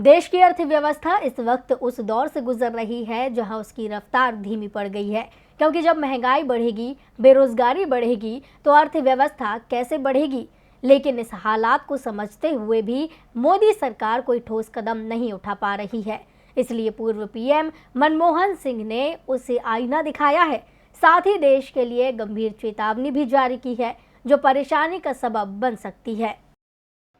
देश की अर्थव्यवस्था इस वक्त उस दौर से गुजर रही है जहां उसकी रफ्तार धीमी पड़ गई है, क्योंकि जब महंगाई बढ़ेगी, बेरोजगारी बढ़ेगी तो अर्थव्यवस्था कैसे बढ़ेगी। लेकिन इस हालात को समझते हुए भी मोदी सरकार कोई ठोस कदम नहीं उठा पा रही है। इसलिए पूर्व पीएम मनमोहन सिंह ने उसे आईना दिखाया है, साथ ही देश के लिए गंभीर चेतावनी भी जारी की है जो परेशानी का सबब बन सकती है।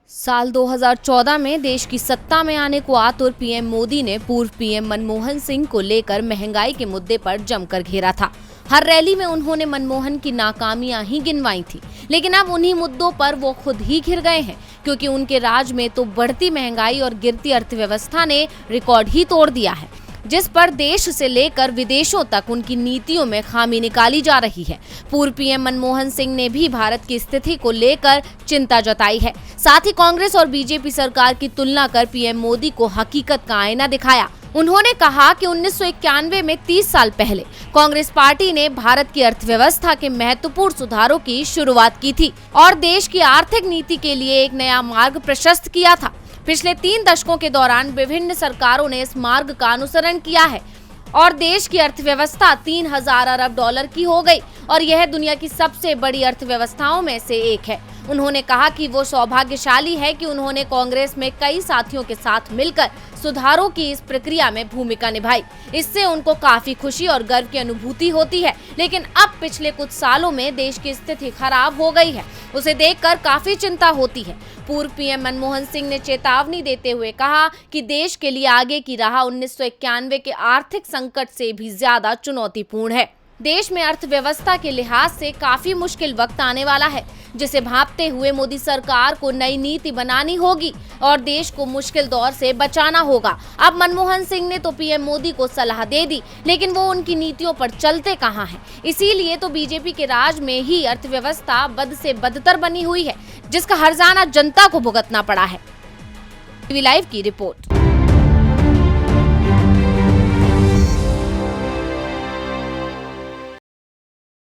साल 2014 में देश की सत्ता में आने को आतुर पीएम मोदी ने पूर्व पीएम मनमोहन सिंह को लेकर महंगाई के मुद्दे पर जमकर घेरा था। हर रैली में उन्होंने मनमोहन की नाकामियां ही गिनवाई थी, लेकिन अब उन्हीं मुद्दों पर वो खुद ही घिर गए हैं, क्योंकि उनके राज में तो बढ़ती महंगाई और गिरती अर्थव्यवस्था ने रिकॉर्ड ही तोड़ दिया है, जिस पर देश से लेकर विदेशों तक उनकी नीतियों में खामी निकाली जा रही है। पूर्व पीएम मनमोहन सिंह ने भी भारत की स्थिति को लेकर चिंता जताई है। साथ ही कांग्रेस और बीजेपी सरकार की तुलना कर पीएम मोदी को हकीकत का आईना दिखाया। उन्होंने कहा कि 1991 में 30 साल पहले कांग्रेस पार्टी ने भारत की अर्थव्यवस्था के महत्वपूर्ण सुधारों की शुरुआत की थी और देश की आर्थिक नीति के लिए एक नया मार्ग प्रशस्त किया था। पिछले 3 दशकों के दौरान विभिन्न सरकारों ने इस मार्ग का अनुसरण किया है और देश की अर्थव्यवस्था 3000 अरब डॉलर की हो गई और यह दुनिया की सबसे बड़ी अर्थव्यवस्थाओं में से एक है। उन्होंने कहा कि वो सौभाग्यशाली है कि उन्होंने कांग्रेस में कई साथियों के साथ मिलकर सुधारों की इस प्रक्रिया में भूमिका निभाई। इससे उनको काफी खुशी और गर्व की अनुभूति होती है। लेकिन अब पिछले कुछ सालों में देश की स्थिति खराब हो गई है, उसे देखकर काफी चिंता होती है। पूर्व पीएम मनमोहन सिंह ने चेतावनी देते हुए कहा कि देश के लिए आगे की राह 1991 के आर्थिक संकट से भी ज्यादा चुनौतीपूर्ण है। देश में अर्थव्यवस्था के लिहाज से काफी मुश्किल वक्त आने वाला है, जिसे भांपते हुए मोदी सरकार को नई नीति बनानी होगी और देश को मुश्किल दौर से बचाना होगा। अब मनमोहन सिंह ने तो पीएम मोदी को सलाह दे दी, लेकिन वो उनकी नीतियों पर चलते कहां हैं। इसीलिए तो बीजेपी के राज में ही अर्थव्यवस्था बद से बदतर बनी हुई है, जिसका हर्जाना जनता को भुगतना पड़ा है। टीवी लाइव की रिपोर्ट।